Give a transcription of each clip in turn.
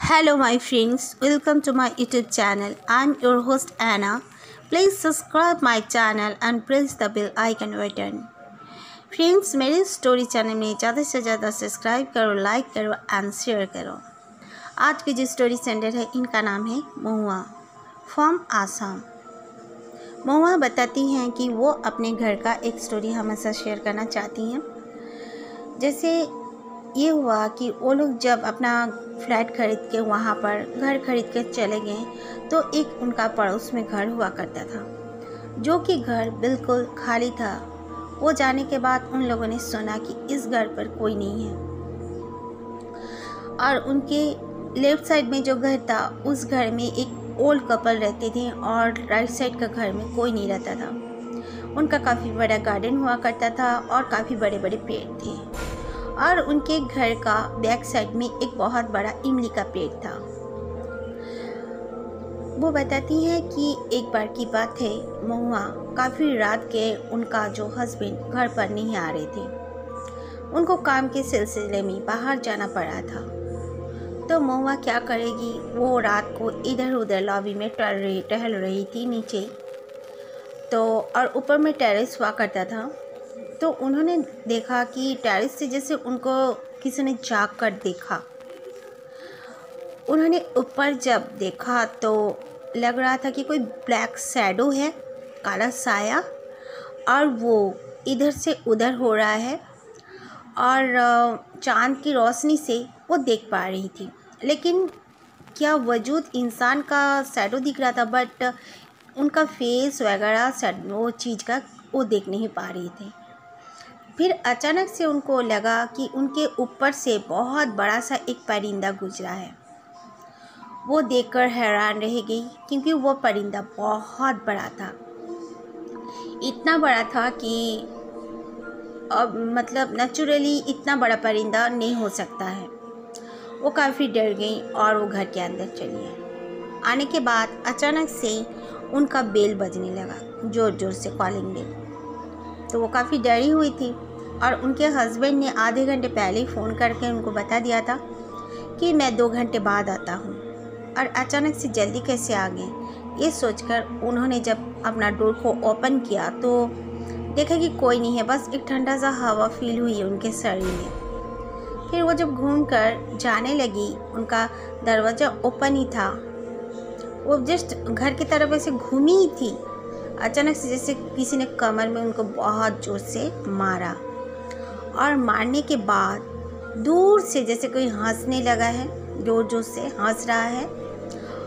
Hello, my friends. Welcome to my YouTube channel. I'm your host Anna. Please subscribe my channel and press the bell icon button. Friends, मेरे story channel में ज़्यादा से ज़्यादा subscribe करो, like करो and share करो। आज की जो स्टोरी सेंटर है, इनका नाम है महुआ फ्रॉम आसाम। महुआ बताती हैं कि वो अपने घर का एक स्टोरी हमेशा शेयर करना चाहती हैं। जैसे ये हुआ कि वो लोग जब अपना फ्लैट खरीद के वहाँ पर घर खरीद के चले गए तो एक उनका पड़ोस में घर हुआ करता था, जो कि घर बिल्कुल खाली था। वो जाने के बाद उन लोगों ने सुना कि इस घर पर कोई नहीं है और उनके लेफ़्ट साइड में जो घर था उस घर में एक ओल्ड कपल रहते थे और राइट साइड का घर में कोई नहीं रहता था। उनका काफ़ी बड़ा गार्डन हुआ करता था और काफ़ी बड़े बड़े पेड़ थे और उनके घर का बैक साइड में एक बहुत बड़ा इमली का पेड़ था। वो बताती है कि एक बार की बात है, महुआ काफ़ी रात के उनका जो हस्बैंड घर पर नहीं आ रहे थे। उनको काम के सिलसिले में बाहर जाना पड़ा था। तो महुआ क्या करेगी, वो रात को इधर उधर लॉबी में टहल रही थी नीचे, तो और ऊपर में टेरेस हुआ करता था। तो उन्होंने देखा कि टेरेस से जैसे उनको किसी ने झांक कर देखा। उन्होंने ऊपर जब देखा तो लग रहा था कि कोई ब्लैक शैडो है, काला साया, और वो इधर से उधर हो रहा है और चांद की रोशनी से वो देख पा रही थी। लेकिन क्या वजूद इंसान का शैडो दिख रहा था, बट उनका फेस वगैरह वो चीज़ का वो देख नहीं पा रही थी। फिर अचानक से उनको लगा कि उनके ऊपर से बहुत बड़ा सा एक परिंदा गुजरा है। वो देखकर हैरान रह गई, क्योंकि वो परिंदा बहुत बड़ा था। इतना बड़ा था कि मतलब नेचुरली इतना बड़ा परिंदा नहीं हो सकता है। वो काफ़ी डर गई और वो घर के अंदर चली आई। आने के बाद अचानक से उनका बेल बजने लगा, ज़ोर ज़ोर से कॉलिंग बेल। तो वो काफ़ी डरी हुई थी और उनके हस्बैंड ने आधे घंटे पहले ही फ़ोन करके उनको बता दिया था कि मैं 2 घंटे बाद आता हूँ। और अचानक से जल्दी कैसे आ गए, ये सोचकर उन्होंने जब अपना डोर को ओपन किया तो देखा कि कोई नहीं है, बस एक ठंडा सा हवा फील हुई उनके शरीर में। फिर वो जब घूमकर जाने लगी, उनका दरवाज़ा ओपन ही था। वो जस्ट घर की तरफ ऐसे घूमी ही थी, अचानक से जैसे किसी ने कमर में उनको बहुत ज़ोर से मारा और मारने के बाद दूर से जैसे कोई हंसने लगा है, ज़ोर ज़ोर से हंस रहा है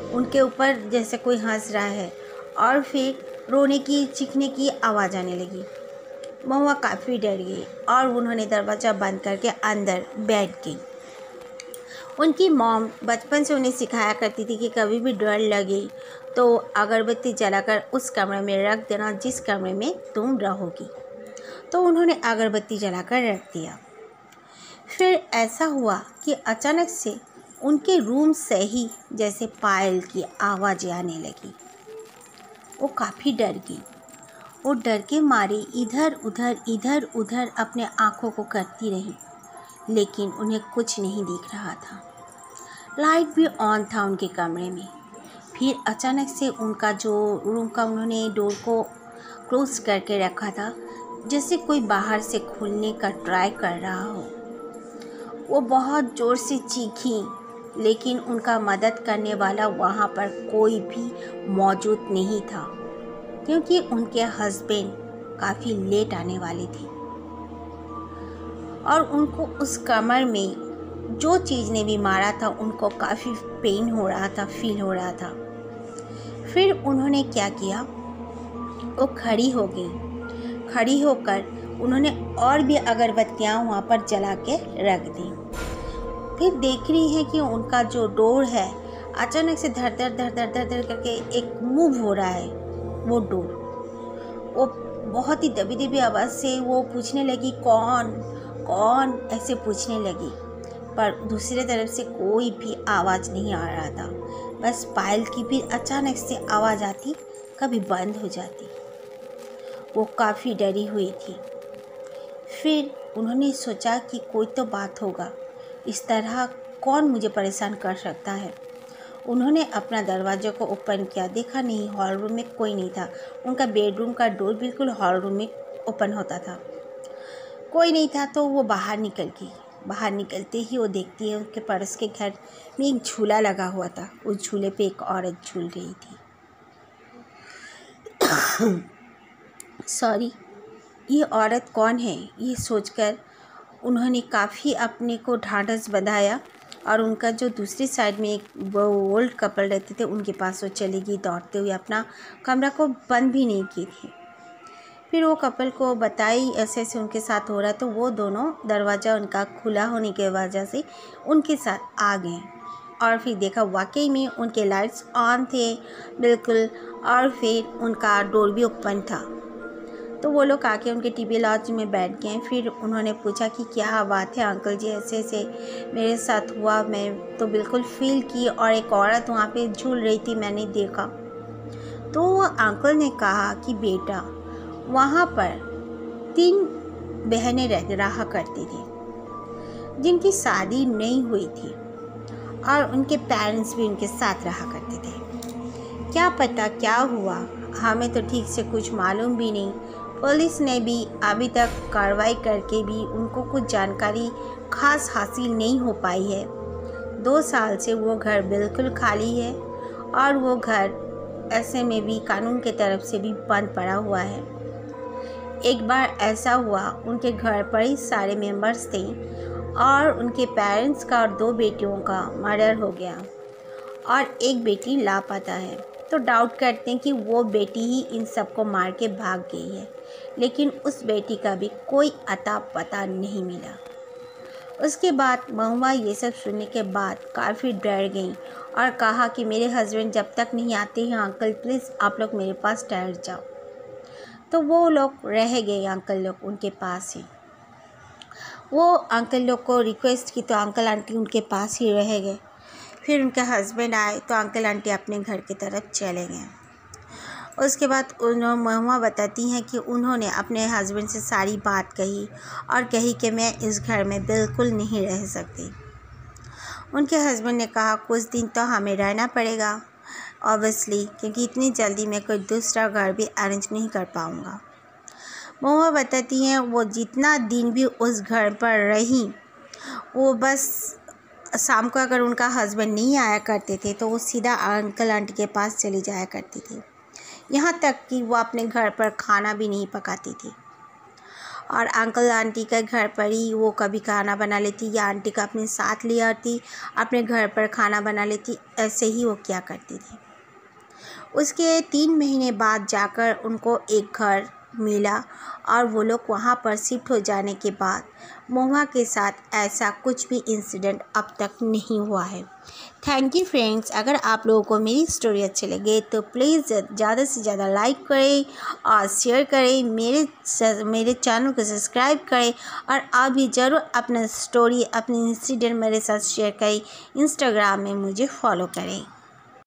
उनके ऊपर, जैसे कोई हंस रहा है। और फिर रोने की चीखने की आवाज़ आने लगी। महुआ काफ़ी डर गई और उन्होंने दरवाज़ा बंद करके अंदर बैठ गई। उनकी मॉम बचपन से उन्हें सिखाया करती थी कि कभी भी डर लगे तो अगरबत्ती जलाकर उस कमरे में रख देना जिस कमरे में तुम रहोगी। तो उन्होंने अगरबत्ती जलाकर रख दिया। फिर ऐसा हुआ कि अचानक से उनके रूम से ही जैसे पायल की आवाज़ें आने लगी। वो काफ़ी डर गई। वो डर के मारे इधर उधर अपने आँखों को करती रही, लेकिन उन्हें कुछ नहीं दिख रहा था। लाइट भी ऑन था उनके कमरे में। फिर अचानक से उनका जो रूम का उन्होंने डोर को क्लोज करके रखा था, जैसे कोई बाहर से खुलने का ट्राई कर रहा हो। वो बहुत ज़ोर से चीखी, लेकिन उनका मदद करने वाला वहाँ पर कोई भी मौजूद नहीं था, क्योंकि उनके हस्बैंड काफ़ी लेट आने वाले थे और उनको उस कमर में जो चीज़ ने भी मारा था उनको काफ़ी पेन हो रहा था, फील हो रहा था। फिर उन्होंने क्या किया, वो खड़ी हो गई। खड़ी होकर उन्होंने और भी अगरबत्तियाँ वहाँ पर जला के रख दी। फिर देख रही है कि उनका जो डोर है अचानक से धर धर करके एक मूव हो रहा है। वो डोर, वो बहुत ही दबी दबी आवाज़ से वो पूछने लगी, कौन कौन, ऐसे पूछने लगी। पर दूसरी तरफ से कोई भी आवाज़ नहीं आ रहा था। बस पायल की भी अचानक से आवाज़ आती, कभी बंद हो जाती। वो काफ़ी डरी हुई थी। फिर उन्होंने सोचा कि कोई तो बात होगा, इस तरह कौन मुझे परेशान कर सकता है। उन्होंने अपना दरवाज़ा को ओपन किया, देखा नहीं, हॉल रूम में कोई नहीं था। उनका बेडरूम का डोर बिल्कुल हॉल रूम में ओपन होता था, कोई नहीं था। तो वो बाहर निकल गई। बाहर निकलते ही वो देखती है उसके पड़ोस के घर में एक झूला लगा हुआ था। उस झूले पे एक औरत झूल रही थी। सॉरी, ये औरत कौन है, ये सोचकर उन्होंने काफ़ी अपने को ढाढ़स बंधाया और उनका जो दूसरी साइड में एक वो ओल्ड कपल रहते थे उनके पास वो चली गई दौड़ते हुए। अपना कमरा को बंद भी नहीं की थी। फिर वो कपल को बताई ऐसे ऐसे उनके साथ हो रहा है, तो वो दोनों दरवाज़ा उनका खुला होने की वजह से उनके साथ आ गए और फिर देखा वाकई में उनके लाइट्स ऑन थे बिल्कुल, और फिर उनका डोर भी ओपन था। तो वो लोग आके उनके टीवी लॉज में बैठ गए। फिर उन्होंने पूछा कि क्या बात है अंकल जी, ऐसे ऐसे मेरे साथ हुआ, मैं तो बिल्कुल फील की और एक औरत वहाँ पे झूल रही थी, मैंने देखा। तो अंकल ने कहा कि बेटा, वहाँ पर 3 बहनें रहा करती थी जिनकी शादी नहीं हुई थी और उनके पेरेंट्स भी उनके साथ रहा करते थे। क्या पता क्या हुआ, हमें तो ठीक से कुछ मालूम भी नहीं। पुलिस ने भी अभी तक कार्रवाई करके भी उनको कुछ जानकारी खास हासिल नहीं हो पाई है। 2 साल से वो घर बिल्कुल खाली है और वो घर ऐसे में भी कानून के तरफ से भी बंद पड़ा हुआ है। एक बार ऐसा हुआ, उनके घर पर ही सारे मेंबर्स थे और उनके पेरेंट्स का और 2 बेटियों का मर्डर हो गया और एक बेटी लापता है। तो डाउट करते हैं कि वो बेटी ही इन सबको मार के भाग गई है, लेकिन उस बेटी का भी कोई अता पता नहीं मिला। उसके बाद महुआ ये सब सुनने के बाद काफ़ी डर गई और कहा कि मेरे हस्बैंड जब तक नहीं आते हैं अंकल प्लीज़ आप लोग मेरे पास ठहर जाओ। तो वो लोग रह गए, अंकल लोग उनके पास ही। वो अंकल लोग को रिक्वेस्ट की तो अंकल आंटी उनके पास ही रह गए। फिर उनके हस्बैंड आए तो अंकल आंटी अपने घर की तरफ चले गए। उसके बाद महुआ बताती हैं कि उन्होंने अपने हस्बैंड से सारी बात कही और कही कि मैं इस घर में बिल्कुल नहीं रह सकती। उनके हस्बैंड ने कहा कुछ दिन तो हमें रहना पड़ेगा ऑब्वियसली, क्योंकि इतनी जल्दी मैं कोई दूसरा घर भी अरेंज नहीं कर पाऊँगा। महुआ बताती हैं वो जितना दिन भी उस घर पर रही, वो बस शाम को अगर उनका हस्बैंड नहीं आया करते थे तो वो सीधा अंकल आंटी के पास चली जाया करती थी। यहाँ तक कि वो अपने घर पर खाना भी नहीं पकाती थी और अंकल आंटी के घर पर ही वो कभी खाना बना लेती या आंटी का अपने साथ ले आती, अपने घर पर खाना बना लेती। ऐसे ही वो क्या करती थी। उसके 3 महीने बाद जाकर उनको एक घर मिला और वो लोग वहाँ पर शिफ्ट हो जाने के बाद महुआ के साथ ऐसा कुछ भी इंसिडेंट अब तक नहीं हुआ है। Thank you friends. अगर आप लोगों को मेरी स्टोरी अच्छी लगे तो प्लीज़ ज़्यादा से ज़्यादा लाइक करें और शेयर करें, मेरे चैनल को सब्सक्राइब करें और आप भी ज़रूर अपना स्टोरी, अपने इंसिडेंट मेरे साथ शेयर करें। इंस्टाग्राम में मुझे फॉलो करें।